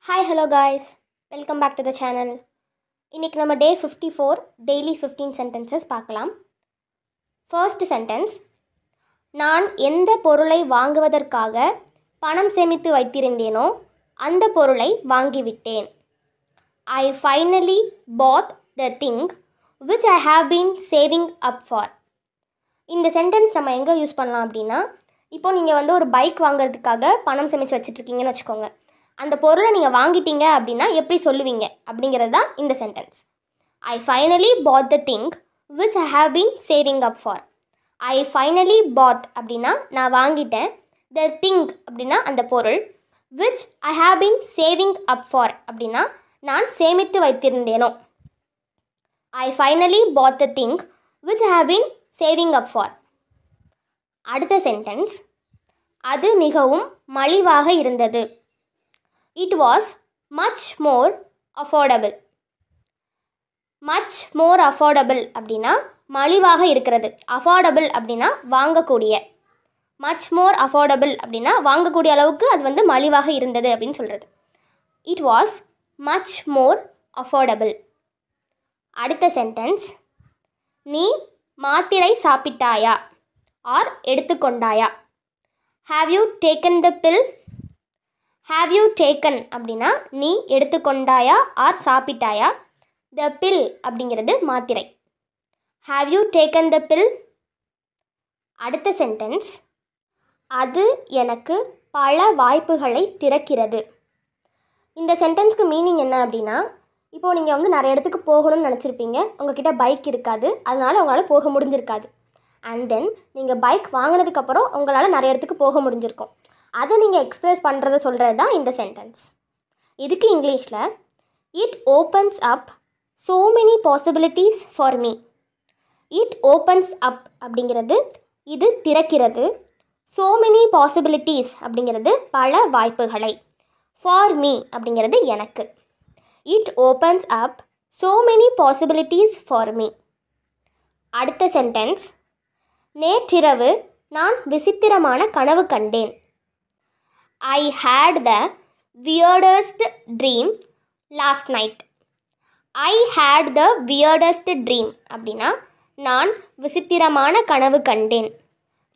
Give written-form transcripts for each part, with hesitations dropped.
Hi, hello guys. Welcome back to the channel. இன்னைக்கு நம்ம டே 54 daily 15 sentences பார்க்கலாம். First sentence, நான் எந்த பொருளை வாங்குவதற்காக பணம் சேமித்து வைத்திருந்தேனோ அந்த பொருளை வாங்கிவிட்டேன். I finally bought the thing which I have been saving up for. இந்த சென்டென்ஸ் நம்ம எங்கே யூஸ் பண்ணலாம் அப்படின்னா, இப்போ நீங்கள் ஒரு பைக் வாங்குறதுக்காக பணம் சேமித்து வச்சுட்ருக்கீங்கன்னு வச்சுக்கோங்க. அந்த பொருளை நீங்கள் வாங்கிட்டீங்க அப்படின்னா எப்படி சொல்லுவீங்க அப்படிங்கிறது தான் இந்த sentence. I finally bought the thing which I have been saving up for. I finally bought அப்படின்னா நான் வாங்கிட்டேன். த திங் அப்படின்னா அந்த பொருள். Which I have been saving up for அப்படின்னா நான் சேமித்து வைத்திருந்தேனோ. I finally bought the thing which I have been saving up for. அடுத்த சென்டென்ஸ், அது மிகவும் மலிவாக இருந்தது. It was much more affordable. Much more affordable அப்படின்னா மலிவாக இருக்கிறது. Affordable அப்படின்னா வாங்கக்கூடிய. Much more affordable அப்படின்னா வாங்கக்கூடிய அளவுக்கு அது மலிவாக இருந்தது அப்படின்னு சொல்கிறது. It was much more affordable. அடுத்த சென்டென்ஸ், நீ மாத்திரை சாப்பிட்டாயா R எடுத்துக்கொண்டாயா. Have you taken the pill? Have you taken அப்படின்னா நீ எடுத்துக்கொண்டாயா ஆர் சாப்பிட்டாயா. The pill அப்படிங்கிறது மாத்திரை. Have you taken the pill? அடுத்த சென்டென்ஸ், அது எனக்கு பல வாய்ப்புகளை திறக்கிறது. இந்த சென்டென்ஸ்க்கு மீனிங் என்ன அப்படின்னா, இப்போது நீங்கள் நிறைய இடத்துக்கு போகணும்னு நினச்சிருப்பீங்க. உங்ககிட்ட பைக் இருக்காது, அதனால் உங்களால் போக முடிஞ்சிருக்காது. அண்ட் தென் நீங்கள் பைக் வாங்கினதுக்கப்புறம் உங்களால் நிறைய இடத்துக்கு போக முடிஞ்சிருக்கும். அதை நீங்கள் எக்ஸ்ப்ரெஸ் பண்ணுறத சொல்கிறது தான் இந்த சென்டென்ஸ். இதுக்கு இங்கிலீஷில் it opens up so many possibilities for me. It opens அப் அப்படிங்கிறது இது திறக்கிறது. ஸோ மெனி பாசிபிலிட்டிஸ் அப்படிங்கிறது பல வாய்ப்புகளை. ஃபார் மீ அப்படிங்கிறது எனக்கு. It opens up so many possibilities for me. அடுத்த சென்டென்ஸ், நேற்றிரவு நான் விசித்திரமான கனவு கண்டேன். I had the weirdest dream last night. I had the weirdest dream அப்படின்னா நான் விசித்திரமான கனவு கண்டேன்.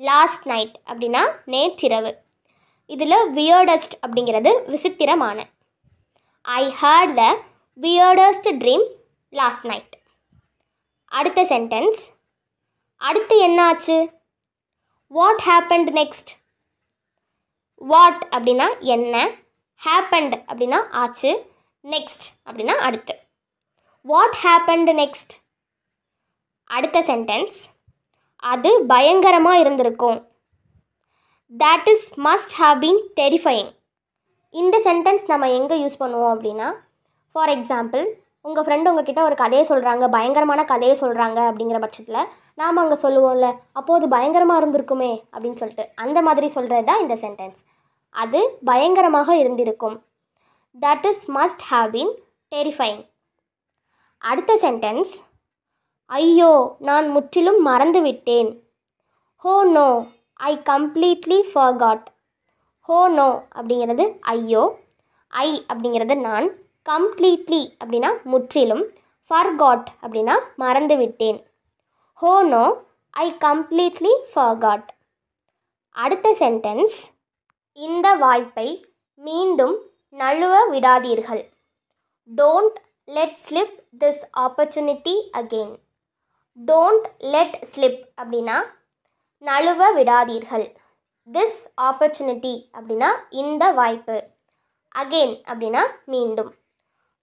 லாஸ்ட் நைட் அப்படின்னா நேற்றிரவு. இதில் weirdest அப்படிங்கிறது விசித்திரமான. I had the weirdest dream last night. அடுத்த சென்டென்ஸ், அடுத்து என்ன ஆச்சு. What happened next? வாட் அப்படின்னா என்ன, ஹேப்பண்ட் அப்படின்னா ஆச்சு, நெக்ஸ்ட் அப்படின்னா அடுத்து. What happened next. அடுத்த சென்டென்ஸ், அது பயங்கரமாக இருந்திருக்கும். That is must have been terrifying. இந்த சென்டென்ஸ் நம்ம எங்கே யூஸ் பண்ணுவோம் அப்படின்னா, ஃபார் எக்ஸாம்பிள் உங்கள் ஃப்ரெண்டு உங்ககிட்ட ஒரு கதையை சொல்கிறாங்க, பயங்கரமான கதையை சொல்கிறாங்க அப்படிங்கிற பட்சத்தில் நாம் அங்கே சொல்லுவோம்ல, அப்போது அது பயங்கரமாக இருந்திருக்குமே அப்படின்னு சொல்லிட்டு அந்த மாதிரி சொல்கிறது தான் இந்த சென்டென்ஸ். அது பயங்கரமாக இருந்திருக்கும். That is must have been terrifying. அடுத்த சென்டென்ஸ், ஐயோ நான் முற்றிலும் மறந்து விட்டேன். ஹோ நோ ஐ கம்ப்ளீட்லி ஃபர்காட். ஹோ நோ அப்படிங்கிறது ஐயோ, ஐ அப்படிங்கிறது நான், கம்ப்ளீட்லி அப்படின்னா முற்றிலும், ஃபர்காட் அப்படின்னா மறந்து விட்டேன். ஹோ நோ ஐ கம்ப்ளீட்லி ஃபர்காட். அடுத்த சென்டென்ஸ், இந்த வாய்ப்பை மீண்டும் நழுவ விடாதீர்கள். Don't let slip this opportunity again. Don't let slip அப்படின்னா நழுவ விடாதீர்கள். திஸ் ஆப்பர்ச்சுனிட்டி அப்படின்னா இந்த வாய்ப்பு. அகெயின் அப்படின்னா மீண்டும்.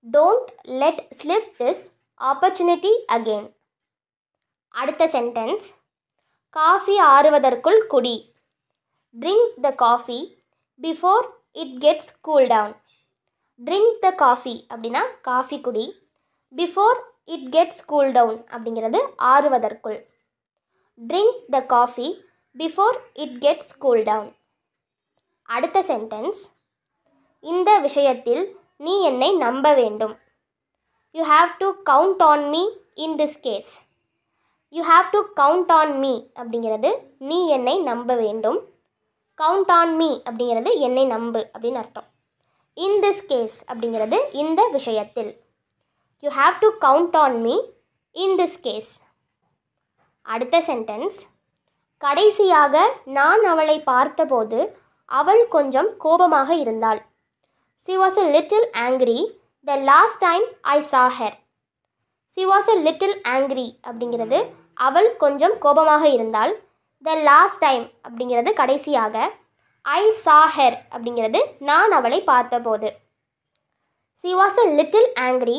Don't let slip this opportunity again. அடுத்த சென்டென்ஸ், காஃபி ஆறுவதற்குள் குடி. Drink the coffee before it gets cool down. Drink the coffee அப்படின்னா காஃபி குடி. Before it gets cool down அப்படிங்கிறது ஆறுவதற்குள். Drink the coffee before it gets cool down. அடுத்த sentence, இந்த விஷயத்தில் நீ என்னை நம்ப வேண்டும். You have to count on me in this case. You have to count on me அப்படிங்கிறது நீ என்னை நம்ப வேண்டும். கவுண்ட் ஆன் மீ அப்படிங்கிறது என்னை நம்பு அப்படின்னு அர்த்தம். இன் திஸ் கேஸ் அப்படிங்கிறது இந்த விஷயத்தில். You have to count on me in this case. அடுத்த சென்டென்ஸ், கடைசியாக நான் அவளை பார்த்தபோது அவள் கொஞ்சம் கோபமாக இருந்தாள். She was a little angry the last time I saw her. She was a little angry அப்படிங்கிறது அவள் கொஞ்சம் கோபமாக இருந்தாள். The last time அப்படிங்கிறது கடைசியாக. I saw her அப்படிங்கிறது நான் அவளை பார்த்தபோது. She was a little angry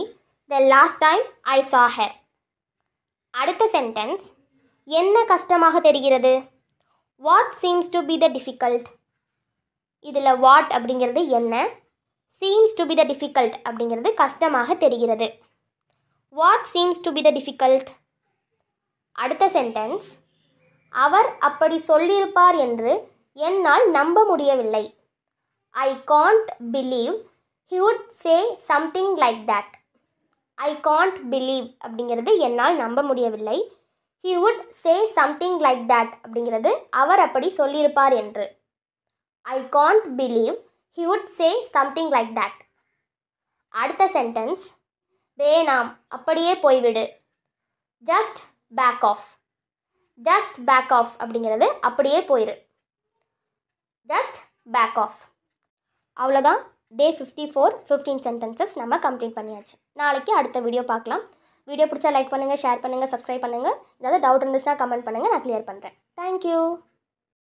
the last time I saw her. அடுத்த சென்டென்ஸ், என்ன கஷ்டமாக தெரிகிறது? What seems to be the difficult. இதில் what அப்படிங்கிறது என்ன, seems to be the difficult அப்படிங்கிறது கஷ்டமாக தெரிகிறது. What seems to be the difficult. அடுத்த சென்டென்ஸ், அவர் அப்படி சொல்லியிருப்பார் என்று என்னால் நம்ப முடியவில்லை. I can't believe he would say something like that. I can't believe அப்படிங்கிறது என்னால் நம்ப முடியவில்லை. He would say something like that அப்படிங்கிறது அவர் அப்படி சொல்லியிருப்பார் என்று. I can't believe he would say something like that. அடுத்த சென்டென்ஸ், வேணாம் அப்படியே போய்விடு. Just back off. Just back off அப்படிங்கிறது அப்படியே போயிரு. Just back off. அவ்வளோதான். டே 54 15 சென்டென்சஸ் நம்ம கம்ப்ளீட் பண்ணியாச்சு. நாளைக்கு அடுத்த வீடியோ பார்க்கலாம். வீடியோ பிடிச்சா லைக் பண்ணுங்கள், ஷேர் பண்ணுங்கள், சப்ஸ்கிரைப் பண்ணுங்கள். ஏதாவது டவுட் இருந்துச்சுன்னா கமெண்ட் பண்ணுங்கள், நான் கிளியர் பண்ணுறேன். தேங்க்யூ.